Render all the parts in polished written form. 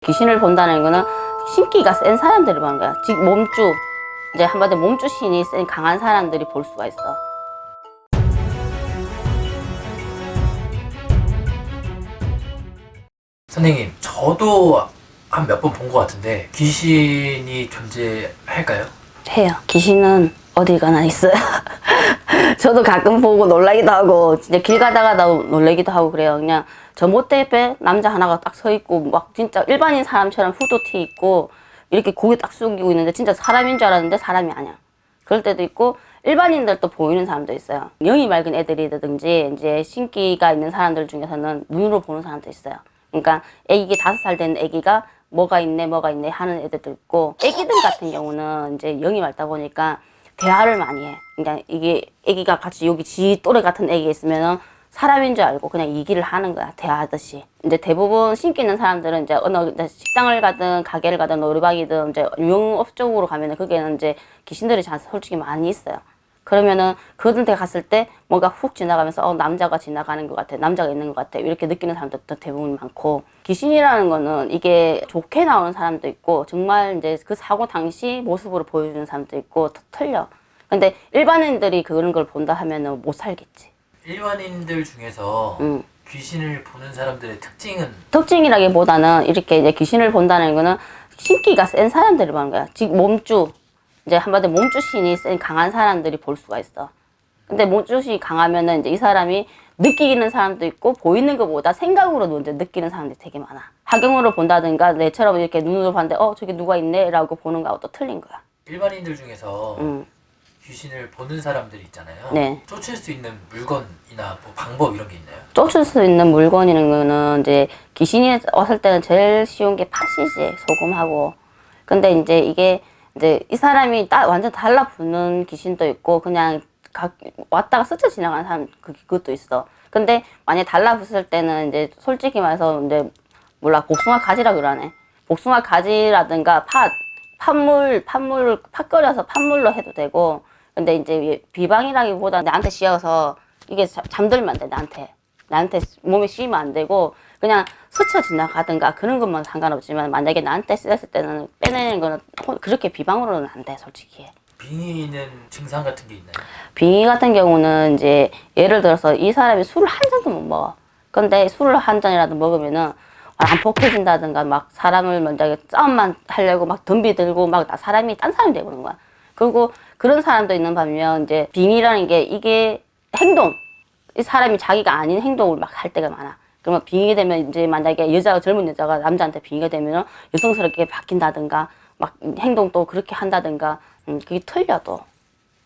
귀신을 본다는 거는 신기가 센 사람들이 보는 거야. 즉 몸주, 이제 한마디로 몸주 신이 센 강한 사람들이 볼 수가 있어. 선생님, 저도 한 몇 번 본 것 같은데 귀신이 존재할까요? 해요. 귀신은 어디 가나 있어요. 저도 가끔 보고 놀라기도 하고 진짜 길 가다가도 놀라기도 하고 그래요. 그냥 저 못대 옆에 남자 하나가 딱 서 있고 막 진짜 일반인 사람처럼 후드티 입고 이렇게 고개 딱 숙이고 있는데 진짜 사람인 줄 알았는데 사람이 아니야. 그럴 때도 있고 일반인들도 보이는 사람도 있어요. 영이 맑은 애들이라든지 이제 신기가 있는 사람들 중에서는 눈으로 보는 사람도 있어요. 그러니까 애기 5살 된 애기가 뭐가 있네 하는 애들도 있고, 애기들 같은 경우는 이제 영이 맑다 보니까 대화를 많이 해. 그러니까 이게 애기가 같이 여기 지 또래 같은 애기가 있으면은 사람인 줄 알고 그냥 얘기를 하는 거야, 대화하듯이. 이제 대부분 신기 있는 사람들은 이제 어느 식당을 가든 가게를 가든 노래방이든 이제 유흥업 쪽으로 가면은 거기에는 이제 귀신들이 솔직히 많이 있어요. 그러면은 그들한테 갔을 때 뭔가 훅 지나가면서 남자가 지나가는 것 같아, 남자가 있는 것 같아, 이렇게 느끼는 사람들도 대부분 많고, 귀신이라는 거는 이게 좋게 나오는 사람도 있고 정말 이제 그 사고 당시 모습으로 보여주는 사람도 있고 틀려. 근데 일반인들이 그런 걸 본다 하면은 못 살겠지. 일반인들 중에서 귀신을 보는 사람들의 특징이라기보다는 이렇게 이제 귀신을 본다는 거는 신기가 센 사람들이 보는 거야. 즉 몸주, 이제 한마디로 몸주신이 센 강한 사람들이 볼 수가 있어. 근데 몸주신이 강하면은 이제 이 사람이 느끼는 사람도 있고 보이는 것보다 생각으로 먼저 느끼는 사람들이 되게 많아. 화경으로 본다든가 내처럼 이렇게 눈으로 봤는데 저기 누가 있네 라고 보는 거하고 또 틀린 거야. 일반인들 중에서 귀신을 보는 사람들이 있잖아요. 네. 쫓을 수 있는 물건이나 뭐 방법 이런 게 있나요? 쫓을 수 있는 물건이라는 거는 이제 귀신이 왔을 때는 제일 쉬운 게 팥이지, 소금하고. 근데 이제 이게 이제 이 사람이 완전 달라붙는 귀신도 있고 그냥 왔다가 스쳐 지나가는 사람 그것도 있어. 근데 만약에 달라붙을 때는 이제 솔직히 말해서 이제 몰라, 복숭아 가지라 그러네. 복숭아 가지라든가 팥 끓여서 팥물로 해도 되고. 근데 이제 비방이라기보다 나한테 씌어서 이게 잠들면 안 돼. 나한테 몸에 씌면 안 되고 그냥 스쳐 지나가든가 그런 것만 상관없지만, 만약에 나한테 쓰였을 때는 빼내는 거는 그렇게 비방으로는 안 돼, 솔직히. 빙의는 증상 같은 게 있나요? 빙의 같은 경우는 이제 예를 들어서 이 사람이 술을 한 잔도 못 먹어. 근데 술을 한 잔이라도 먹으면은 안폭해진다든가 막 사람을 먼저 싸움만 하려고 막 덤비 들고 막 사람이 딴 사람이 되버리는 거야. 그리고 그런 사람도 있는 반면 이제 빙의라는 게 이게 행동, 이 사람이 자기가 아닌 행동을 막 할 때가 많아. 그러면 빙의가 되면 이제 만약에 젊은 여자가 남자한테 빙의가 되면은 여성스럽게 바뀐다든가 막 행동도 그렇게 한다든가 그게 틀려도.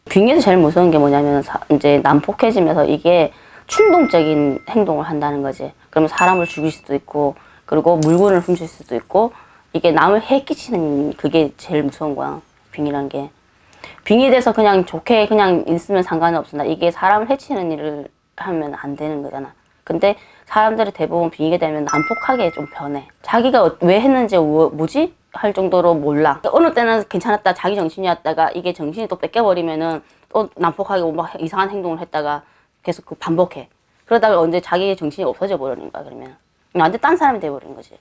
빙의에서 제일 무서운 게 뭐냐면 이제 난폭해지면서 이게 충동적인 행동을 한다는 거지. 그러면 사람을 죽일 수도 있고 그리고 물건을 훔칠 수도 있고, 이게 남을 해끼치는 그게 제일 무서운 거야, 빙의라는 게. 빙의에 대해서 그냥 좋게 그냥 있으면 상관이 없어. 이게 사람을 해치는 일을 하면 안 되는 거잖아. 근데 사람들이 대부분 빙의가 되면 난폭하게 좀 변해. 자기가 왜 했는지 뭐지? 할 정도로 몰라. 어느 때는 괜찮았다, 자기 정신이었다가 이게 정신이 또 뺏겨버리면은 또 난폭하게 막 이상한 행동을 했다가 계속 반복해. 그러다가 언제 자기 정신이 없어져 버리는 거야, 그러면. 완전 딴 사람이 돼버리는 거지.